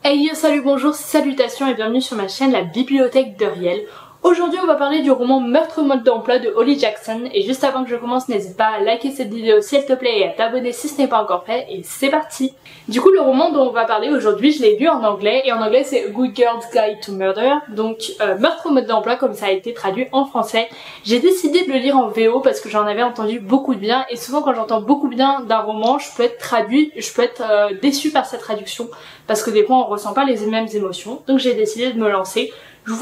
Hey yo, salut, bonjour, salutations et bienvenue sur ma chaîne La Bibliothèque d'Uriel. Aujourd'hui on va parler du roman Meurtre mode d'emploi de Holly Jackson et juste avant que je commence n'hésite pas à liker cette vidéo s'il te plaît et à t'abonner si ce n'est pas encore fait et c'est parti. Du coup le roman dont on va parler aujourd'hui je l'ai lu en anglais et en anglais c'est A Good Girl's Guide to Murder, donc Meurtre mode d'emploi comme ça a été traduit en français. J'ai décidé de le lire en VO parce que j'en avais entendu beaucoup de bien et souvent quand j'entends beaucoup de bien d'un roman je peux être déçue par sa traduction parce que des fois on ressent pas les mêmes émotions, donc j'ai décidé de me lancer. Je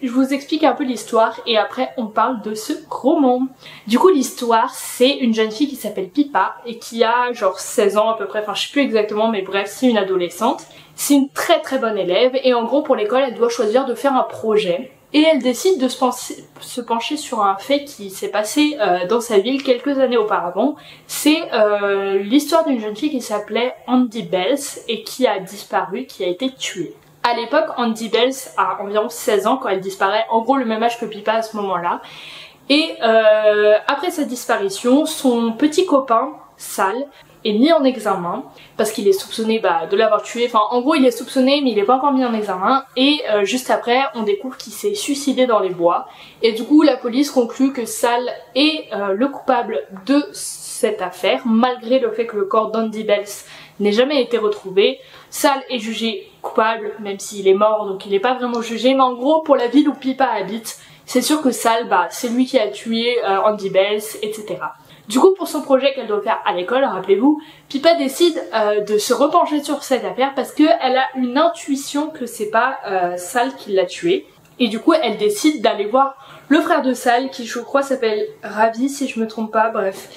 vous explique un peu l'histoire et après on parle de ce roman. Du coup l'histoire c'est une jeune fille qui s'appelle Pippa et qui a genre 16 ans à peu près, enfin je sais plus exactement mais bref c'est une adolescente. C'est une très bonne élève et en gros pour l'école elle doit choisir de faire un projet. Et elle décide de se pencher sur un fait qui s'est passé dans sa ville quelques années auparavant. C'est l'histoire d'une jeune fille qui s'appelait Andy Bells et qui a disparu, qui a été tuée. À l'époque, Andy Bells a environ 16 ans quand elle disparaît, en gros le même âge que Pippa à ce moment-là. Et après sa disparition, son petit copain, Sal, est mis en examen parce qu'il est soupçonné de l'avoir tué. Enfin en gros il est soupçonné mais il est pas encore mis en examen et juste après on découvre qu'il s'est suicidé dans les bois et du coup la police conclut que Sal est le coupable de cette affaire malgré le fait que le corps d'Andy Bells n'ait jamais été retrouvé. Sal est jugé coupable même s'il est mort donc il n'est pas vraiment jugé, mais en gros pour la ville où Pippa habite c'est sûr que Sal c'est lui qui a tué Andy Bells, etc. Du coup pour son projet qu'elle doit faire à l'école, rappelez-vous, Pippa décide de se repencher sur cette affaire parce qu'elle a une intuition que c'est pas Sal qui l'a tué. Et du coup elle décide d'aller voir le frère de Sal qui je crois s'appelle Ravi si je me trompe pas, bref.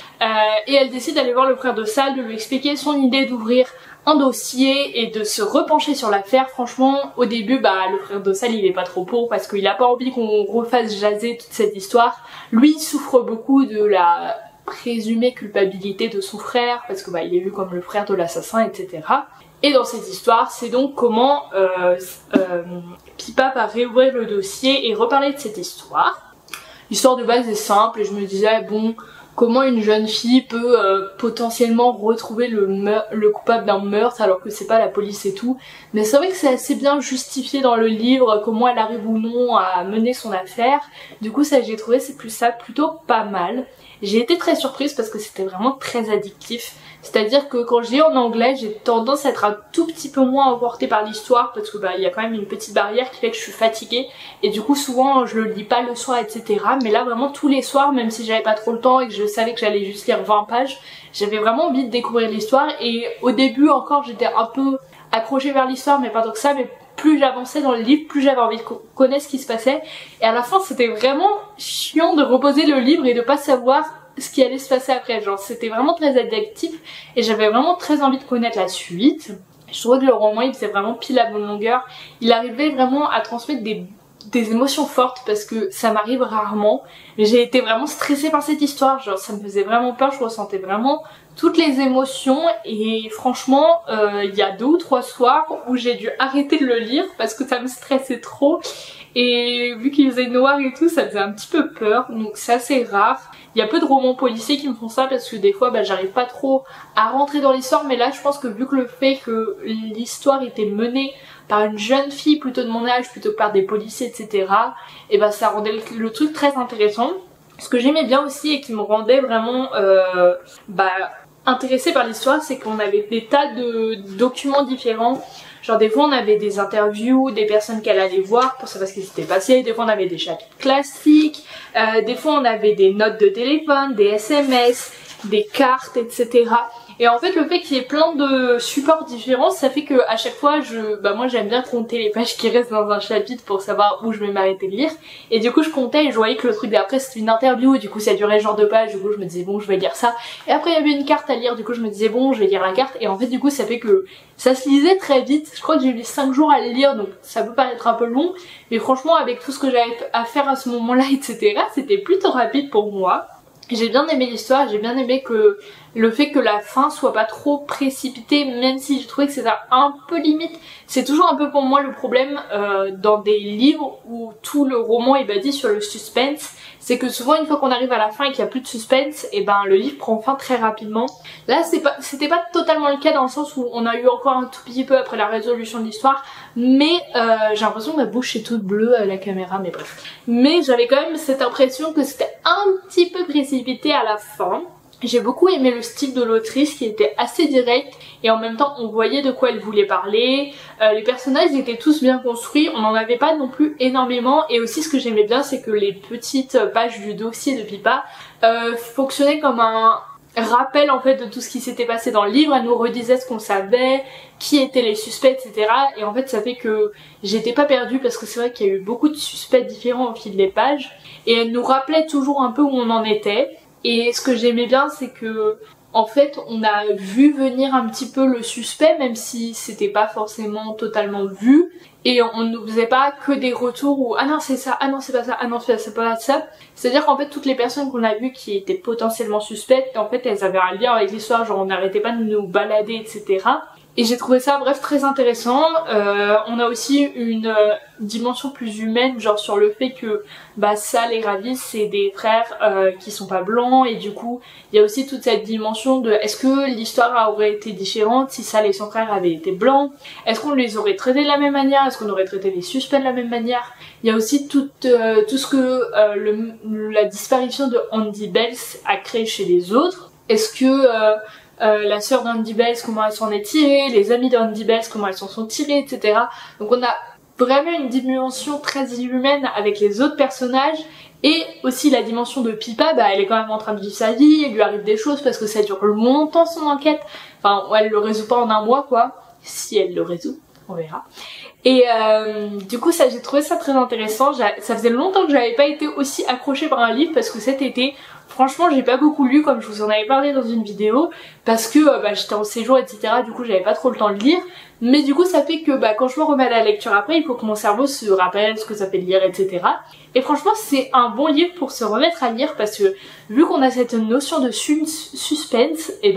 Et elle décide d'aller voir le frère de Sal, de lui expliquer son idée d'ouvrir un dossier et de se repencher sur l'affaire. Franchement au début le frère de Sal il est pas trop pour parce qu'il a pas envie qu'on refasse jaser toute cette histoire. Lui il souffre beaucoup de la présumée culpabilité de son frère parce que il est vu comme le frère de l'assassin, etc. Et dans cette histoire c'est donc comment Pippa va réouvrir le dossier et reparler de cette histoire. L'histoire de base est simple et je me disais bon, comment une jeune fille peut potentiellement retrouver le coupable d'un meurtre alors que c'est pas la police et tout. Mais c'est vrai que c'est assez bien justifié dans le livre comment elle arrive ou non à mener son affaire. Du coup ça j'ai trouvé ça plutôt pas mal. J'ai été très surprise parce que c'était vraiment très addictif. C'est-à-dire que quand je lis en anglais, j'ai tendance à être un tout petit peu moins emportée par l'histoire parce que il y a quand même une petite barrière qui fait que je suis fatiguée et du coup souvent je le lis pas le soir, etc. Mais là vraiment tous les soirs, même si j'avais pas trop le temps et que je savais que j'allais juste lire 20 pages, j'avais vraiment envie de découvrir l'histoire. Et au début encore j'étais un peu accrochée vers l'histoire mais pas tant que ça, mais plus j'avançais dans le livre, plus j'avais envie de connaître ce qui se passait. Et à la fin c'était vraiment chiant de reposer le livre et de pas savoir ce qui allait se passer après. Genre c'était vraiment très addictif et j'avais vraiment très envie de connaître la suite. Je trouvais que le roman il faisait vraiment pile à bonne longueur. Il arrivait vraiment à transmettre des émotions fortes parce que ça m'arrive rarement. J'ai été vraiment stressée par cette histoire, genre ça me faisait vraiment peur, je ressentais vraiment toutes les émotions et franchement il y a 2 ou 3 soirs où j'ai dû arrêter de le lire parce que ça me stressait trop et vu qu'il faisait noir et tout ça faisait un petit peu peur, donc c'est assez rare. Il y a peu de romans policiers qui me font ça parce que des fois j'arrive pas trop à rentrer dans l'histoire, mais là je pense que vu que le fait que l'histoire était menée par une jeune fille plutôt de mon âge plutôt que par des policiers, etc. et ça rendait le truc très intéressant. Ce que j'aimais bien aussi et qui me rendait vraiment intéressée par l'histoire, c'est qu'on avait des tas de documents différents. Genre des fois on avait des interviews des personnes qu'elle allait voir pour savoir ce qui s'était passé, des fois on avait des chapitres classiques, des fois on avait des notes de téléphone, des SMS, des cartes, etc. Et en fait le fait qu'il y ait plein de supports différents, ça fait que à chaque fois moi j'aime bien compter les pages qui restent dans un chapitre pour savoir où je vais m'arrêter de lire. Et du coup je comptais et je voyais que le truc d'après c'était une interview, du coup ça durait genre 2 pages, du coup je me disais bon je vais lire ça. Et après il y avait une carte à lire, du coup je me disais bon je vais lire la carte. Et en fait du coup ça fait que ça se lisait très vite. Je crois que j'ai mis 5 jours à le lire donc ça peut paraître un peu long. Mais franchement avec tout ce que j'avais à faire à ce moment là, etc. c'était plutôt rapide pour moi. J'ai bien aimé l'histoire, j'ai bien aimé que le fait que la fin soit pas trop précipitée, même si je trouvais que c'était un peu limite. C'est toujours un peu pour moi le problème dans des livres où tout le roman est basé sur le suspense, c'est que souvent une fois qu'on arrive à la fin et qu'il n'y a plus de suspense, et ben le livre prend fin très rapidement. Là c'était pas totalement le cas dans le sens où on a eu encore un tout petit peu après la résolution de l'histoire, mais j'ai l'impression que ma bouche est toute bleue à la caméra, mais bref. Mais j'avais quand même cette impression que c'était un petit peu précipité à la fin. J'ai beaucoup aimé le style de l'autrice qui était assez direct et en même temps on voyait de quoi elle voulait parler. Les personnages étaient tous bien construits, on n'en avait pas non plus énormément, et aussi ce que j'aimais bien c'est que les petites pages du dossier de Pippa fonctionnaient comme un rappel en fait de tout ce qui s'était passé dans le livre. Elle nous redisait ce qu'on savait, qui étaient les suspects, etc. Et en fait ça fait que j'étais pas perdue parce que c'est vrai qu'il y a eu beaucoup de suspects différents au fil des pages et elle nous rappelait toujours un peu où on en était. Et ce que j'aimais bien c'est que en fait on a vu venir un petit peu le suspect même si c'était pas forcément totalement vu, et on ne faisait pas que des retours où ah non c'est ça, ah non c'est pas ça, ah non c'est pas ça. C'est à dire qu'en fait toutes les personnes qu'on a vues qui étaient potentiellement suspectes, en fait elles avaient un lien avec l'histoire, genre on n'arrêtait pas de nous balader, etc. Et j'ai trouvé ça bref très intéressant. On a aussi une dimension plus humaine, genre sur le fait que bah Sal et Ravi c'est des frères qui sont pas blancs, et du coup il y a aussi toute cette dimension de est-ce que l'histoire aurait été différente si Sal et son frère avaient été blancs, est-ce qu'on les aurait traités de la même manière, est-ce qu'on aurait traité les suspects de la même manière. Il y a aussi tout ce que la disparition de Andy Bells a créé chez les autres. Est-ce que la sœur d'Andy Bells, comment elle s'en est tirée, les amis d'Andy Bells, comment elles s'en sont tirées, etc. Donc on a vraiment une dimension très humaine avec les autres personnages, et aussi la dimension de Pippa, bah elle est quand même en train de vivre sa vie, il lui arrive des choses parce que ça dure longtemps son enquête, enfin ouais, elle le résout pas en un mois quoi, si elle le résout, on verra. Et du coup ça j'ai trouvé ça très intéressant. Ça faisait longtemps que j'avais pas été aussi accrochée par un livre parce que cet été franchement j'ai pas beaucoup lu comme je vous en avais parlé dans une vidéo parce que j'étais en séjour etc, du coup j'avais pas trop le temps de lire, mais du coup ça fait que quand je me remets à la lecture après il faut que mon cerveau se rappelle ce que ça fait de lire etc. Et franchement c'est un bon livre pour se remettre à lire parce que vu qu'on a cette notion de suspense, et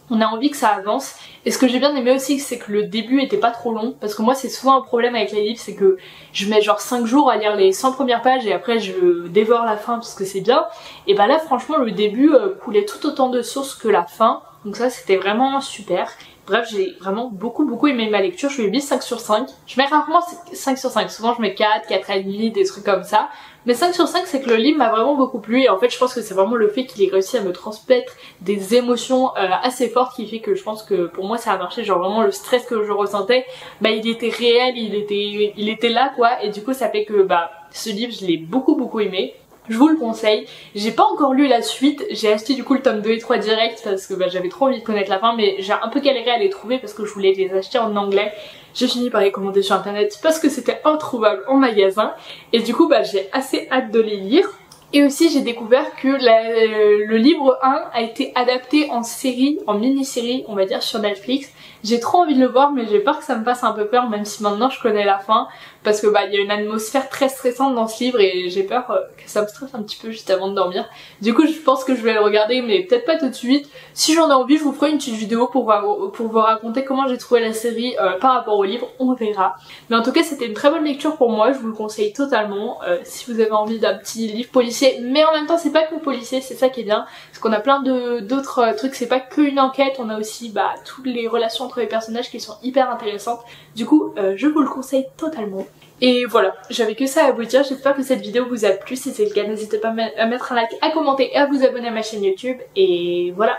on a envie que ça avance. Et ce que j'ai bien aimé aussi c'est que le début était pas trop long, parce que moi c'est souvent un problème avec les livres, c'est que je mets genre 5 jours à lire les 100 premières pages et après je dévore la fin parce que c'est bien. Et là franchement le début coulait tout autant de sources que la fin, donc ça c'était vraiment super. Bref, j'ai vraiment beaucoup aimé ma lecture, je lui ai mis 5 sur 5. Je mets rarement 5 sur 5, souvent je mets 4, 4,5, des trucs comme ça. Mais 5 sur 5 c'est que le livre m'a vraiment beaucoup plu, et en fait je pense que c'est vraiment le fait qu'il ait réussi à me transmettre des émotions assez fortes qui fait que je pense que pour moi ça a marché. Genre vraiment le stress que je ressentais, il était réel, il était là quoi, et du coup ça fait que ce livre je l'ai beaucoup aimé. Je vous le conseille. J'ai pas encore lu la suite, j'ai acheté du coup le tome 2 et 3 direct parce que j'avais trop envie de connaître la fin, mais j'ai un peu galéré à les trouver parce que je voulais les acheter en anglais. J'ai fini par les commander sur internet parce que c'était introuvable en magasin, et du coup j'ai assez hâte de les lire. Et aussi j'ai découvert que le livre 1 a été adapté en série, en mini-série on va dire, sur Netflix. J'ai trop envie de le voir, mais j'ai peur que ça me fasse un peu peur, même si maintenant je connais la fin, parce que il y a une atmosphère très stressante dans ce livre et j'ai peur que ça me stresse un petit peu juste avant de dormir. Du coup je pense que je vais le regarder, mais peut-être pas tout de suite. Si j'en ai envie je vous ferai une petite vidéo pour vous raconter comment j'ai trouvé la série par rapport au livre, on verra. Mais en tout cas c'était une très bonne lecture pour moi, je vous le conseille totalement si vous avez envie d'un petit livre policier. Mais en même temps c'est pas que policier, c'est ça qui est bien, parce qu'on a plein d'autres trucs, c'est pas que une enquête, on a aussi toutes les relations entre les personnages qui sont hyper intéressantes. Du coup je vous le conseille totalement. Et voilà, j'avais que ça à vous dire, j'espère que cette vidéo vous a plu. Si c'est le cas, n'hésitez pas à mettre un like, à commenter et à vous abonner à ma chaîne YouTube. Et voilà.